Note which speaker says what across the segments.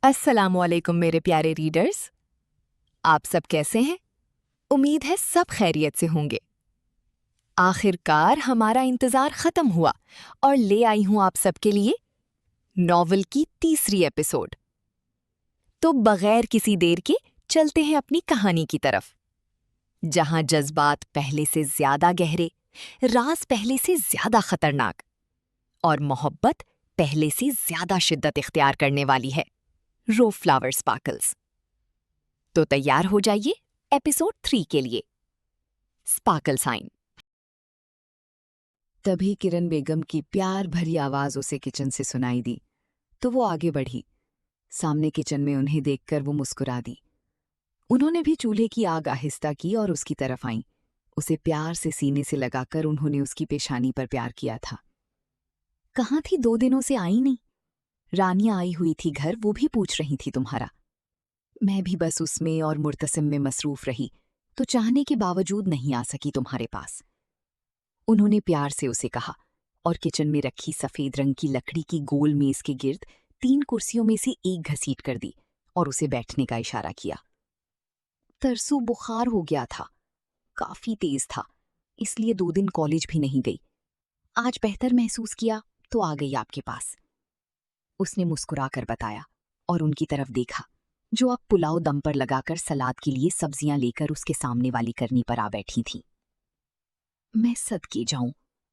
Speaker 1: السلام علیکم میرے پیارے ریڈرز، آپ سب کیسے ہیں؟ امید ہے سب خیریت سے ہوں گے۔ آخر کار ہمارا انتظار ختم ہوا اور لے آئی ہوں آپ سب کے لیے ناول کی تیسری ایپیسوڈ۔ تو بغیر کسی دیر کے چلتے ہیں اپنی کہانی کی طرف، جہاں جذبات پہلے سے زیادہ گہرے، راز پہلے سے زیادہ خطرناک اور محبت پہلے سے زیادہ شدت اختیار کرنے والی ہے۔ رو فلاور سپارکلز۔ تو تیار ہو جائیے ایپیسوڈ 3 کے لیے۔ سپارکل سائن۔
Speaker 2: تبھی کرن بیگم کی پیار بھری آواز اسے کچن سے سنائی دی تو وہ آگے بڑھی۔ سامنے کچن میں انہیں دیکھ کر وہ مسکرا دی۔ انہوں نے بھی چولہے کی آگ آہستہ کی اور اس کی طرف آئیں۔ اسے پیار سے سینے سے لگا کر انہوں نے اس کی پیشانی پر پیار کیا تھا۔ کہاں تھی 2 دنوں سے آئی نہیں؟ رانیہ آئی ہوئی تھی گھر، وہ بھی پوچھ رہی تھی تمہارا۔ میں بھی بس اس میں اور مرتسم میں مصروف رہی تو چاہنے کے باوجود نہیں آ سکی تمہارے پاس، انہوں نے پیار سے اسے کہا، اور کچن میں رکھی سفید رنگ کی لکڑی کی گول میز کے گرد 3 کرسیوں میں سے ایک گھسیٹ کر دی اور اسے بیٹھنے کا اشارہ کیا۔ ترسو بخار ہو گیا تھا، کافی تیز تھا، اس لیے 2 دن کالج بھی نہیں گئی۔ آج بہتر محسوس کیا تو آ گئی آپ کے پاس، اس نے مسکرا کر بتایا اور ان کی طرف دیکھا جو اب پلاؤ دم پر لگا کر سلاد کے لیے سبزیاں لے کر اس کے سامنے والی کرنی پر آ بیٹھی تھی۔ میں صدقے جاؤں،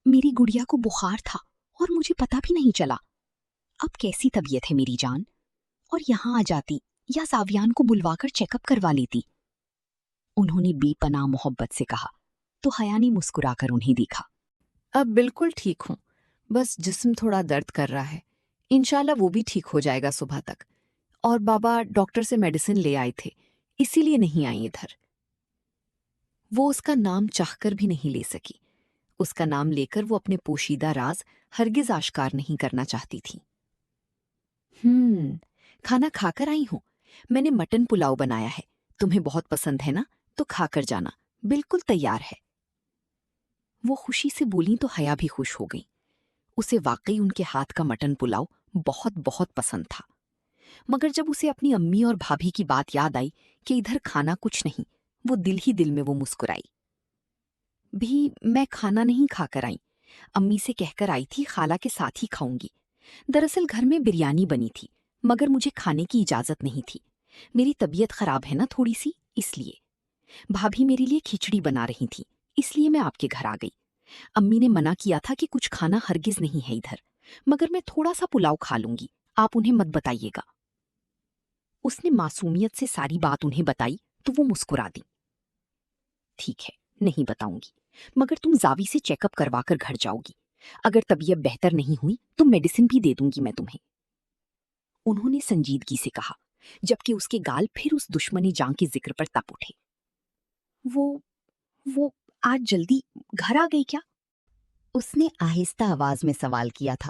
Speaker 2: میری گڑیا کو بخار تھا اور مجھے پتا بھی نہیں چلا۔ اب کیسی طبیعت ہے میری جان؟ اور یہاں آ جاتی یا ساویان کو بلوا کر چیک اپ کروا لیتی، انہوں نے بے پناہ محبت سے کہا تو حیا نے مسکرا کر انہیں دیکھا۔
Speaker 1: اب بالکل ٹھیک ہوں، بس جسم تھوڑا درد کر رہا ہے، انشاءاللہ وہ بھی ٹھیک ہو جائے گا صبح تک۔ اور بابا ڈاکٹر سے میڈیسن لے آئے تھے، اسی لیے نہیں آئی ادھر۔ وہ اس کا نام چاہ کر بھی نہیں لے سکی، اس کا نام لے کر وہ اپنے پوشیدہ راز ہرگز آشکار نہیں کرنا چاہتی تھی۔ کھانا کھا کر آئی ہوں، میں نے مٹن پلاؤ بنایا ہے، تمہیں بہت پسند ہے نا، تو کھا کر جانا، بالکل تیار ہے۔ وہ خوشی سے بولیں تو حیا بھی خوش ہو گئی، اسے واقعی ان کے ہاتھ کا مٹن پلاؤ بہت بہت پسند تھا۔ مگر جب اسے اپنی امی اور بھابھی کی بات یاد آئی کہ ادھر کھانا کچھ نہیں، وہ دل ہی دل میں وہ مسکرائی۔ بھی میں کھانا نہیں کھا کر آئی، امی سے کہہ کر آئی تھی خالہ کے ساتھ ہی کھاؤں گی۔ دراصل گھر میں بریانی بنی تھی، مگر مجھے کھانے کی اجازت نہیں تھی، میری طبیعت خراب ہے نا تھوڑی سی، اس لیے۔ بھابھی میرے لیے کھچڑی بنا رہی تھی، اس لیے میں آپ کے گھر آ گئی۔ امی نے منع کیا تھا کہ کچھ کھانا ہرگز نہیں ہے ادھر، مگر میں تھوڑا سا پلاؤ کھا لوں گی، آپ انہیں مت بتائیے گا۔ اس نے معصومیت سے ساری بات انہیں بتائی تو وہ مسکرا دی۔ ٹھیک ہے، نہیں بتاؤں گی، مگر تم زاوی سے چیک اپ کروا کر گھر جاؤ گی، اگر طبیعت بہتر نہیں ہوئی تو میڈیسن بھی دے دوں گی میں تمہیں، انہوں نے سنجیدگی سے کہا، جبکہ اس کے گال پھر اس دشمنی جاں کے ذکر پر تپ اٹھے۔ وہ آج جلدی گھر آ گئی کیا؟ اس نے آہستہ آواز میں سوال کیا تھا،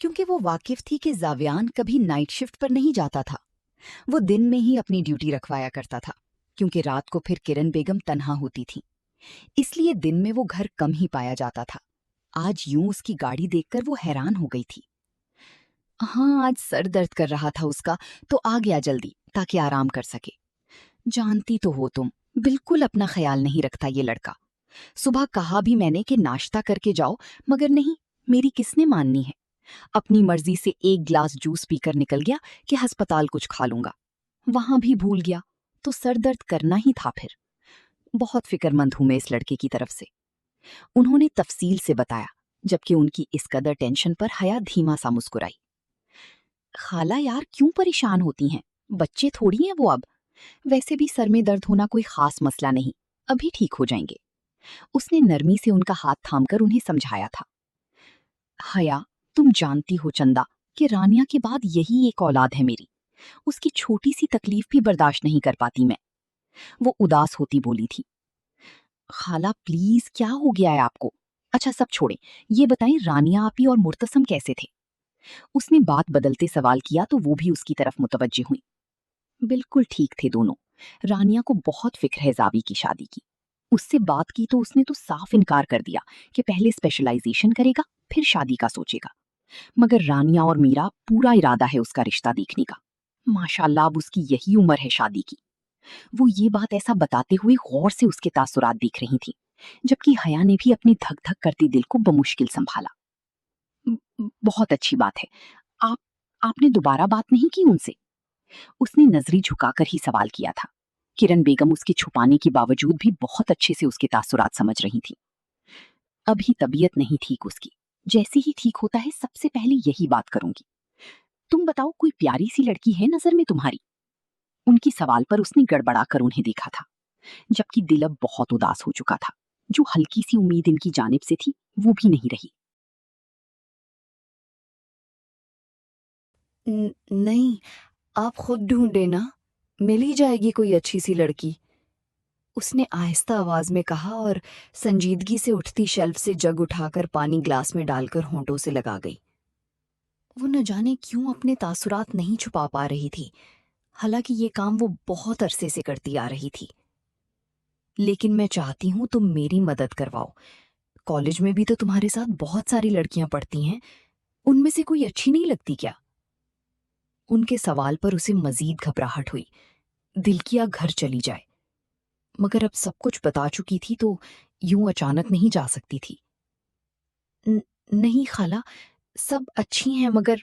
Speaker 1: کیونکہ وہ واقف تھی کہ زاویان کبھی نائٹ شفٹ پر نہیں جاتا تھا، وہ دن میں ہی اپنی ڈیوٹی رکھوایا کرتا تھا، کیونکہ رات کو پھر کرن بیگم تنہا ہوتی تھی، اس لیے دن میں وہ گھر کم ہی پایا جاتا تھا۔ آج یوں اس کی گاڑی دیکھ کر وہ حیران ہو گئی تھی۔ ہاں، آج سر درد کر رہا تھا اس کا تو آ گیا جلدی تاکہ آرام کر سکے۔ جانتی تو ہو تم، بالکل اپنا خیال نہیں رکھتا یہ لڑکا، صبح کہا بھی میں نے کہ ناشتہ کر کے جاؤ، مگر نہیں، میری کس نے ماننی ہے، اپنی مرضی سے 1 گلاس جوس پی کر نکل گیا کہ ہسپتال کچھ کھا لوں گا، وہاں بھی بھول گیا تو سر درد کرنا ہی تھا پھر۔ بہت فکر مند ہوں میں اس لڑکے کی طرف سے، انہوں نے تفصیل سے بتایا، جبکہ ان کی اس قدر ٹینشن پر حیا دھیما سا مسکرائی۔ خالہ یار کیوں پریشان ہوتی ہیں، بچے تھوڑی ہیں وہ اب، ویسے بھی سر میں درد ہونا کوئی خاص مسئلہ نہیں، ابھی ٹھیک ہو جائیں گے، اس نے نرمی سے ان کا ہاتھ تھام کر انہیں سمجھایا تھا۔ حیا، تم جانتی ہو چندا کہ رانیہ کے بعد یہی ایک اولاد ہے میری، اس کی چھوٹی سی تکلیف بھی برداشت نہیں کر پاتی میں، وہ اداس ہوتی بولی تھی۔ خالہ پلیز، کیا ہو گیا ہے آپ کو؟ اچھا سب چھوڑیں، یہ بتائیں رانیہ آپی اور مرتسم کیسے تھے؟ اس نے بات بدلتے سوال کیا تو وہ بھی اس کی طرف متوجہ ہوئی۔ بالکل ٹھیک تھے دونوں، رانیہ کو بہت فکر ہے زاوی کی شادی کی، اس سے بات کی تو اس نے تو صاف انکار کر دیا کہ پہلے اسپیشلائزیشن کرے گا پھر شادی کا سوچے گا، مگر رانیہ اور میرا پورا ارادہ ہے اس کا رشتہ دیکھنے کا، माशाल्लाह अब उसकी यही उम्र है शादी की। वो ये बात ऐसा बताते हुए गौर से उसके तासुरात देख रही थी, जबकि हया ने भी अपने धक धक करते दिल को बमुश्किल संभाला। बहुत अच्छी बात है। आप आपने दोबारा बात नहीं की उनसे? उसने नजरी झुकाकर ही सवाल किया था। किरण बेगम उसके छुपाने के बावजूद भी बहुत अच्छे से उसके तासुरात समझ रही थी। अभी तबीयत नहीं ठीक उसकी। जैसे ही ठीक होता है सबसे पहले यही बात करूंगी। तुम बताओ, कोई प्यारी सी लड़की है नजर में तुम्हारी? उनकी सवाल पर उसने गड़बड़ा कर उन्हें देखा था, जबकि दिल अब बहुत उदास हो चुका था। जो हल्की सी उम्मीद इनकी जानिब से थी वो भी नहीं रही।
Speaker 2: नहीं, आप खुद ढूंढे ना, मिल ही जाएगी कोई अच्छी सी लड़की, उसने आहिस्ता आवाज में कहा और संजीदगी से उठती शेल्फ से जग उठाकर पानी ग्लास में डालकर होंठों से लगा गई। वो न जाने क्यों अपने तासुरात नहीं छुपा पा रही थी, हालांकि ये काम वो बहुत अरसे से करती आ रही थी। लेकिन मैं चाहती हूँ तुम मेरी मदद करवाओ। कॉलेज में भी तो तुम्हारे साथ बहुत सारी लड़कियां पढ़ती हैं, उनमें से कोई अच्छी नहीं लगती क्या? उनके सवाल पर उसे मजीद घबराहट हुई। दिल किया घर चली जाए, मगर अब सब कुछ बता चुकी थी तो यूं अचानक नहीं जा सकती थी। नहीं खाला, सब अच्छी हैं, मगर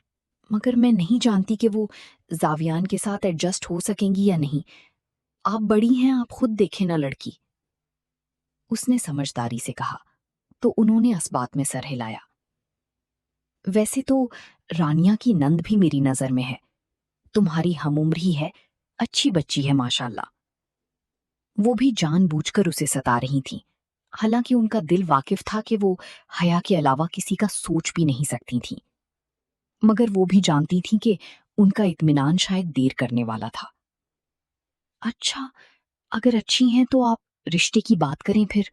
Speaker 2: मगर मैं नहीं जानती कि वो जावियान के साथ एडजस्ट हो सकेंगी या नहीं। आप बड़ी हैं, आप खुद देखें ना लड़की, उसने समझदारी से कहा। तो उन्होंने इस बात में सर हिलाया। वैसे तो रानिया की नंद भी मेरी नजर में है, तुम्हारी हमउम्र ही है, अच्छी बच्ची है माशाल्लाह। वो भी जानबूझकर उसे सता रही थी, हालांकि उनका दिल वाकिफ था कि वो हया के अलावा किसी का सोच भी नहीं सकती थी। मगर वो भी जानती थी कि उनका इत्मीनान शायद देर करने वाला था। अच्छा, अगर अच्छी हैं तो आप रिश्ते की बात करें फिर,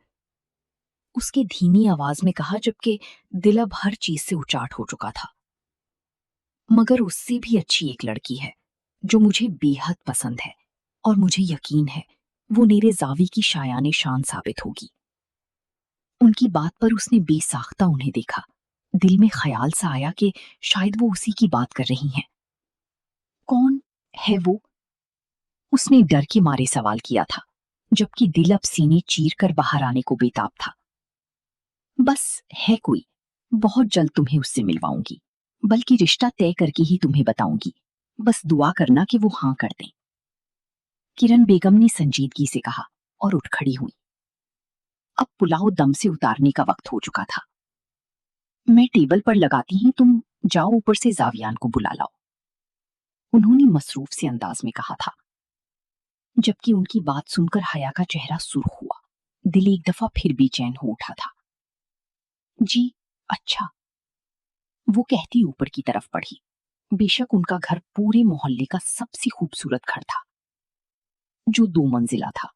Speaker 2: उसकी धीमी आवाज में कहा, जबकि दिल अब हर चीज से उचाट हो चुका था। मगर उससे भी अच्छी एक लड़की है जो मुझे बेहद पसंद है, और मुझे यकीन है वो मेरे जावी की शायाने शान साबित होगी। उनकी बात पर उसने बेसाख्ता उन्हें देखा। दिल में ख्याल सा आया कि शायद वो उसी की बात कर रही हैं। कौन है वो? उसने डर के मारे सवाल किया था, जबकि दिल अब सीने चीर कर बाहर आने को बेताब था। बस है कोई, बहुत जल्द तुम्हें उससे मिलवाऊंगी, बल्कि रिश्ता तय करके ही तुम्हें बताऊंगी। बस दुआ करना कि वो हाँ कर दें। किरण बेगम ने संजीदगी से कहा और उठ खड़ी हुई। अब पुलाव दम से उतारने का वक्त हो चुका था। मैं टेबल पर लगाती हूँ, तुम जाओ ऊपर से जावियान को बुला लाओ, उन्होंने मसरूफ से अंदाज में कहा था। जबकि उनकी बात सुनकर हया का चेहरा सुर्ख हुआ। दिल एक दफा फिर बेचैन हो उठा था। जी अच्छा, वो कहती ऊपर की तरफ बढ़ी। बेशक उनका घर पूरे मोहल्ले का सबसे खूबसूरत घर था, जो 2 मंजिला था।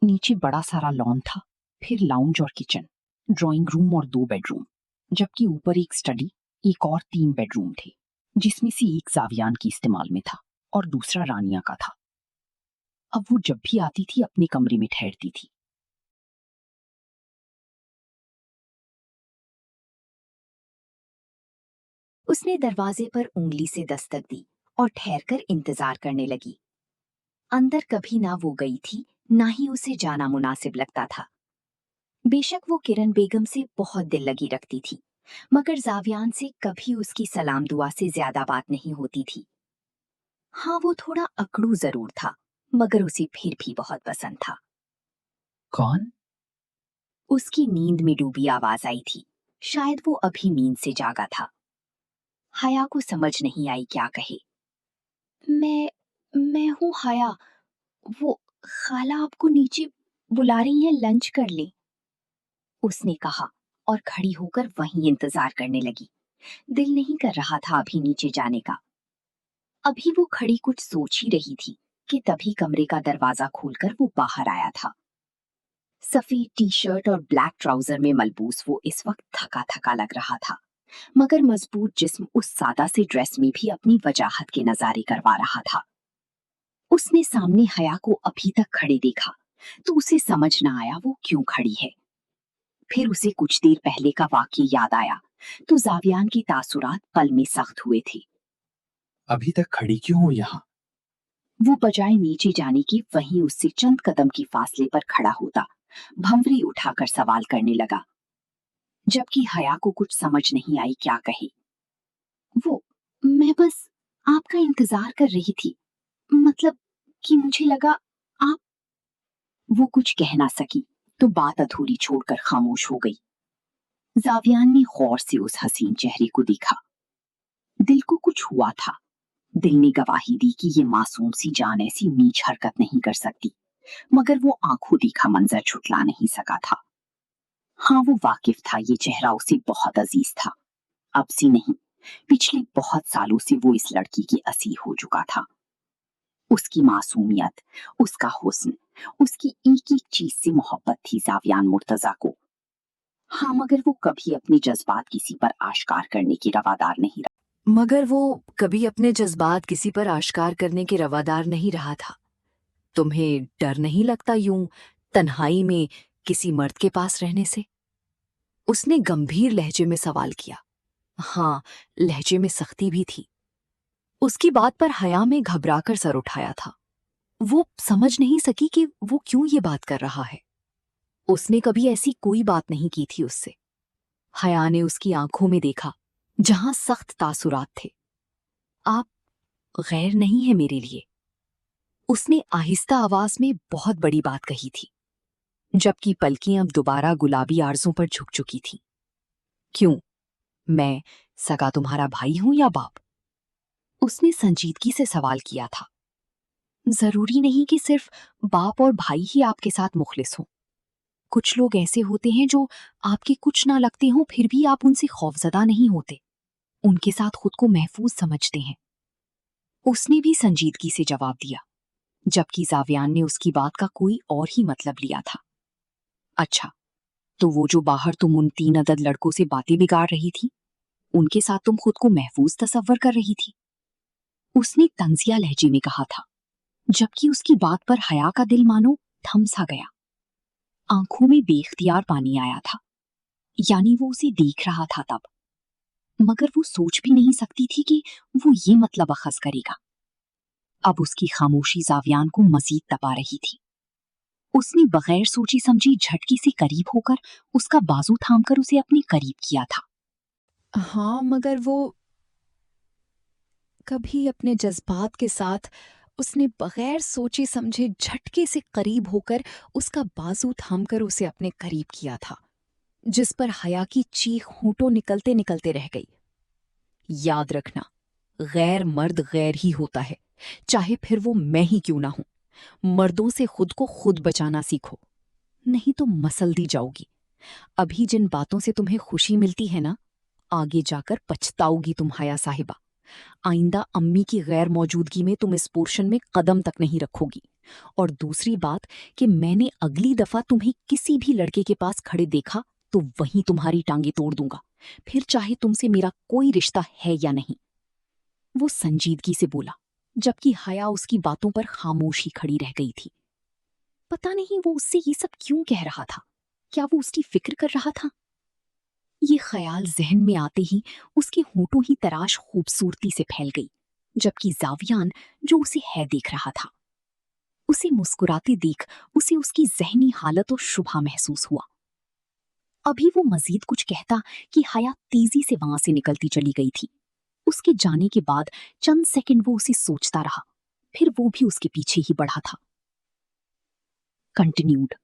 Speaker 2: नीचे बड़ा सारा लॉन था, फिर लाउंज और किचन, ड्राइंग रूम और 2 बेडरूम, जबकि ऊपर एक स्टडी, एक और 3 बेडरूम थे, जिसमें से एक जावियान की इस्तेमाल में था और दूसरा रानिया का था। अब वो जब भी आती थी अपने कमरे में ठहरती थी। उसने दरवाजे पर उंगली से दस्तक दी और ठहरकर इंतजार करने लगी। अंदर कभी ना वो गई थी, ना ही उसे जाना मुनासिब लगता था। बेशक वो किरण बेगम से बहुत दिल लगी रखती थी, मगर जावियान से कभी उसकी सलाम दुआ से ज्यादा बात नहीं होती थी। हाँ, वो थोड़ा अकड़ू जरूर था, मगर उसे फिर भी बहुत पसंद था। कौन? उसकी नींद में डूबी आवाज आई थी। शायद वो अभी नींद से जागा था। हया को समझ नहीं आई क्या कहे। मैं हूँ हया। वो खाला आपको नीचे बुला रही हैं, लंच कर ले, उसने कहा और खड़ी होकर वहीं इंतजार करने लगी। दिल नहीं कर रहा था अभी नीचे जाने का। अभी वो खड़ी कुछ सोच ही रही थी कि तभी कमरे का दरवाजा खोलकर वो बाहर आया था। सफेद टी शर्ट और ब्लैक ट्राउजर में मलबूस वो इस वक्त थका थका लग रहा था, मगर मजबूत जिस्म उस सादा से ड्रेस में भी अपनी वजाहत के नजारे करवा रहा था। उसने सामने हया को अभी तक खड़े देखा तो उसे समझ न आया वो क्यों खड़ी है। फिर उसे कुछ देर पहले का वाकया याद आया तो जावियान के तासुरात पल में सख्त हुए थे।
Speaker 3: अभी तक खड़ी क्यों हो यहाँ?
Speaker 1: वो बजाय नीचे जाने के वहीं उससे चंद कदम की फासले पर खड़ा होता भंवरी उठाकर सवाल करने लगा, जबकि हया को कुछ समझ नहीं आई क्या कहे। वो, मैं बस आपका इंतजार कर रही थी, मतलब कि मुझे लगा आप। वो कुछ कह ना सकी तो बात अधूरी छोड़कर खामोश हो गई। जावियान ने गौर से उस हसीन चेहरे को देखा। दिल को कुछ हुआ था। दिल ने गवाही दी कि ये मासूम सी जान ऐसी नीच हरकत नहीं कर सकती, मगर वो आंखों देखा मंजर छुटला नहीं सका था। हाँ, वो वाकिफ था, ये चेहरा उसे बहुत अजीज था। अब से नहीं, पिछले बहुत सालों से वो इस लड़की की असीर हो चुका था। उसकी मासूमियत, उसका हुस्न, उसकी एक एक चीज से मोहब्बत थी जावियान मुर्तजा को। हाँ, मगर वो कभी अपने जज्बात किसी पर आश्कार करने की रवादार नहीं
Speaker 2: रहा था। तुम्हें डर नहीं लगता यूं तन्हाई में किसी मर्द के पास रहने से? उसने गंभीर लहजे में सवाल किया। हाँ, लहजे में सख्ती भी थी। उसकी बात पर हया में घबराकर सर उठाया था। वो समझ नहीं सकी कि वो क्यों ये बात कर रहा है। उसने कभी ऐसी कोई बात नहीं की थी उससे। हया ने उसकी आंखों में देखा, जहां सख्त तासुरात थे। आप गैर नहीं है मेरे लिए, उसने आहिस्ता आवाज में बहुत बड़ी बात कही थी, जबकि पलकें अब दोबारा गुलाबी आरज़ों पर झुक चुकी थीं। क्यों? मैं सगा तुम्हारा भाई हूं या बाप? उसने संजीदगी से सवाल किया था। जरूरी नहीं कि सिर्फ बाप और भाई ही आपके साथ मुखलिस हों। कुछ लोग ऐसे होते हैं जो आपके कुछ ना लगते हों फिर भी आप उनसे खौफजदा नहीं होते, उनके साथ खुद को महफूज समझते हैं। उसने भी संजीदगी से जवाब दिया, जबकि जावियान ने उसकी बात का कोई और ही मतलब लिया था। अच्छा, तो वो जो बाहर तुम उन 3 अदद लड़कों से बातें बिगाड़ रही थी, उनके साथ तुम खुद को महफूज तसव्वुर कर रही थी? उसने तंजिया लहजे में कहा था, जबकि उसकी बात पर हया का दिल मानो थम सा गया। आंखों में बेख्तियार पानी आया था, यानी वो उसे देख रहा था तब, मगर वो सोच भी नहीं सकती थी कि वो ये मतलब अखज़ करेगा। अब उसकी खामोशी जावियान को मजीद तपा रही थी। उसने बगैर सोची समझी झटके से करीब होकर उसका बाजू थामकर उसे अपने करीब किया था। हाँ, मगर वो कभी अपने जज्बात के साथ उसने बगैर सोचे समझे झटके से करीब होकर उसका बाजू थामकर उसे अपने करीब किया था, जिस पर हया की चीख होंठों निकलते निकलते रह गई। याद रखना, गैर मर्द गैर ही होता है, चाहे फिर वो मैं ही क्यों ना हूं। मर्दों से खुद को खुद बचाना सीखो, नहीं तो मसल दी जाओगी। अभी जिन बातों से तुम्हें खुशी मिलती है ना, आगे जाकर पछताओगी तुम हया साहिबा। आइंदा अम्मी की गैर मौजूदगी में तुम इस पोर्शन में कदम तक नहीं रखोगी। और दूसरी बात कि मैंने अगली दफा तुम्हें किसी भी लड़के के पास खड़े देखा तो वहीं तुम्हारी टांगे तोड़ दूंगा, फिर चाहे तुमसे मेरा कोई रिश्ता है या नहीं। वो संजीदगी से बोला, जबकि हया उसकी बातों पर खामोश ही खड़ी रह गई थी। पता नहीं वो उससे ये सब क्यों कह रहा था। क्या वो उसकी फिक्र कर रहा था? ये ख्याल जहन में आते ही उसके होंठों ही तराश खूबसूरती से फैल गई, जबकि जावियान जो उसे है देख रहा था। उसे मुस्कुराते देख उसे उसकी जहनी हालत और शुभा महसूस हुआ। अभी वो मजीद कुछ कहता कि हया तेजी से वहां से निकलती चली गई थी। उसके जाने के बाद चंद सेकंड वो उसे सोचता रहा, फिर वो भी उसके पीछे ही बढ़ा था। कंटिन्यूड।